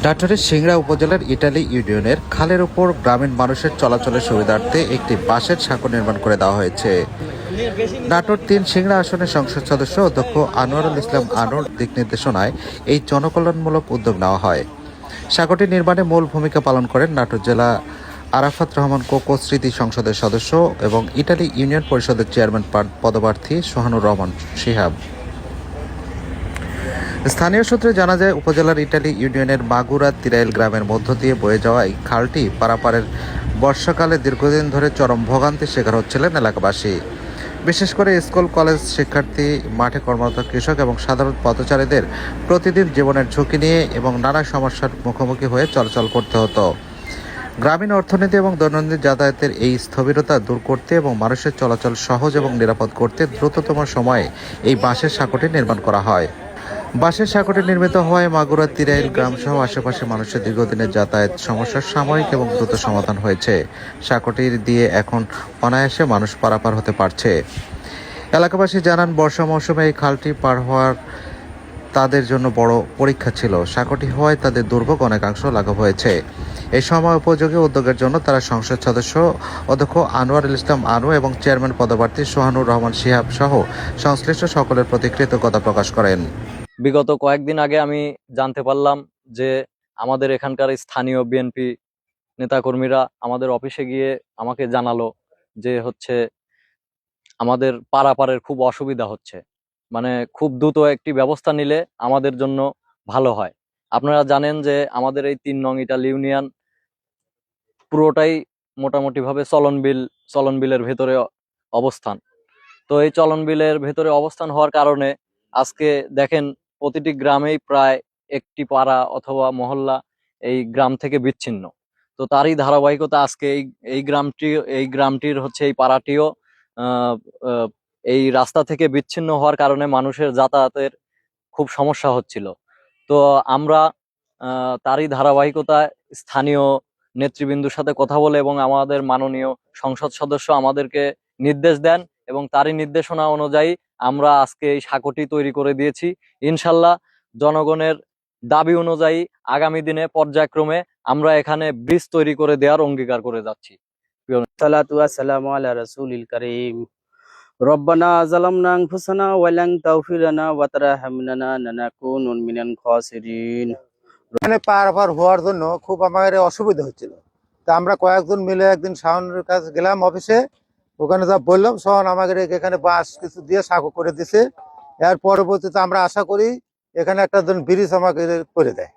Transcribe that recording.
নাটোরের সিংড়া উপজেলার ইটালি ইউনিয়নের খালের উপর গ্রামীণ মানুষের চলাচলের সুবিধার্থে একটি বাঁশের সাঁকো নির্মাণ করে দেওয়া হয়েছে। নাটোর ৩ সিংড়া আসনের সংসদ সদস্য অধ্যক্ষ আনোয়ারুল ইসলাম আনোর দিক নির্দেশনায় এই জনকল্যাণমূলক উদ্যোগ নেওয়া হয়। সাঁকোটি নির্মাণে মূল ভূমিকা পালন করেন নাটোর জেলা আরাফাত রহমান কোকো স্মৃতি সংসদের সদস্য এবং ইটালি ইউনিয়ন পরিষদের চেয়ারম্যান পদপ্রার্থী সোহানুর রহমান শিহাব। স্থানীয় সূত্রে জানা যায়, উপজেলার ইটালি ইউনিয়নের মাগুরা তিরাইল গ্রামের মধ্য দিয়ে বয়ে যাওয়া এই খালটি পারাপারের বর্ষাকালে দীর্ঘদিন ধরে চরম ভোগান্তির শিকার হচ্ছিলেন এলাকাবাসী। বিশেষ করে স্কুল কলেজ শিক্ষার্থী, মাঠে কর্মরত কৃষক এবং সাধারণ পথচারীদের প্রতিদিন জীবনের ঝুঁকি নিয়ে এবং নানা সমস্যার মুখোমুখি হয়ে চলাচল করতে হতো। গ্রামীণ অর্থনীতি এবং দৈনন্দিন যাতায়াতের এই স্থবিরতা দূর করতে এবং মানুষের চলাচল সহজ এবং নিরাপদ করতে দ্রুততম সময়ে এই বাঁশের সাঁকোটি নির্মাণ করা হয়। বাঁশের সাঁকোটি নির্মিত হওয়ায় মাগুরা তিরাইল গ্রামসহ আশেপাশে মানুষের দীর্ঘদিনের যাতায়াত সমস্যার সাময়িক এবং দ্রুত সমাধান হয়েছে। সাঁকোটি দিয়ে এখন অনায়াসে মানুষ পারাপার হতে পারছে। এলাকাবাসী জানান, বর্ষা মৌসুমে এই খালটি পার হওয়ার তাদের জন্য বড় পরীক্ষা ছিল। সাঁকোটি হওয়ায় তাদের দুর্ভোগ অনেকাংশ লাঘব হয়েছে। এই সময় উপযোগী উদ্যোগের জন্য তারা সংসদ সদস্য অধ্যক্ষ আনোয়ারুল ইসলাম আনু এবং চেয়ারম্যান পদপ্রার্থী সোহানুর রহমান শিহাব সহ সংশ্লিষ্ট সকলের প্রতি কৃতজ্ঞতা প্রকাশ করেন। বিগত কয়েকদিন আগে আমি জানতে পারলাম যে আমাদের এখানকার স্থানীয় বিএনপি নেতাকর্মীরা আমাদের অফিসে গিয়ে আমাকে জানালো যে আমাদের পারাপারের খুব অসুবিধা হচ্ছে, মানে খুব দ্রুত একটি ব্যবস্থা নিলে আমাদের জন্য ভালো হয়। আপনারা জানেন যে আমাদের এই ৩ নং ইটালি ইউনিয়ন পুরোটাই মোটামুটি ভাবে চলন বিলের ভেতরে অবস্থান। তো এই চলন বিলের ভেতরে অবস্থান হওয়ার কারণে আজকে দেখেন প্রতিটি গ্রামেই প্রায় একটি পাড়া অথবা মহল্লা এই গ্রাম থেকে বিচ্ছিন্ন। তো তারই ধারাবাহিকতা আজকে এই গ্রামটির এই পাড়াটিও আহ আহ, এই রাস্তা থেকে বিচ্ছিন্ন হওয়ার কারণে মানুষের যাতায়াতের খুব সমস্যা হচ্ছিল। তো আমরা তারই ধারাবাহিকতায় স্থানীয় নেতৃবৃন্দুর সাথে কথা বলে এবং আমাদের মাননীয় সংসদ সদস্য আমাদেরকে নির্দেশ দেন এবং তারই নির্দেশনা অনুযায়ী আমরা আজকে এই সাঁকোটি তৈরি করে দিয়েছি। ইনশাল্লাহ জনগণের দাবি অনুযায়ী আগামী দিনে পর্যায়ক্রমে আমরা এখানে ব্রিজ তৈরি করে দেওয়ার অঙ্গীকার করে যাচ্ছি। সালাতু ওয়াসসালামু আলা রাসূলিল কারীম। রব্বানা যালামনা আনফুসানা ওয়া লান তাগফির লানা ওয়া তারহামনা লানাকুনুন মিনাল খাসিরিন। এখানে পারাপার হওয়ার জন্য খুব আমাদের অসুবিধা হচ্ছিল। তা আমরা কয়েকজন মিলে একদিন শাওনের কাছে গেলাম অফিসে, ওখানে যা বললাম শাওন আমাদের এখানে বাঁশ কিছু দিয়ে সাঁকো করে দিছে। এর পরবর্তীতে আমরা আশা করি এখানে একটা ব্রিজ আমাকে করে দেয়।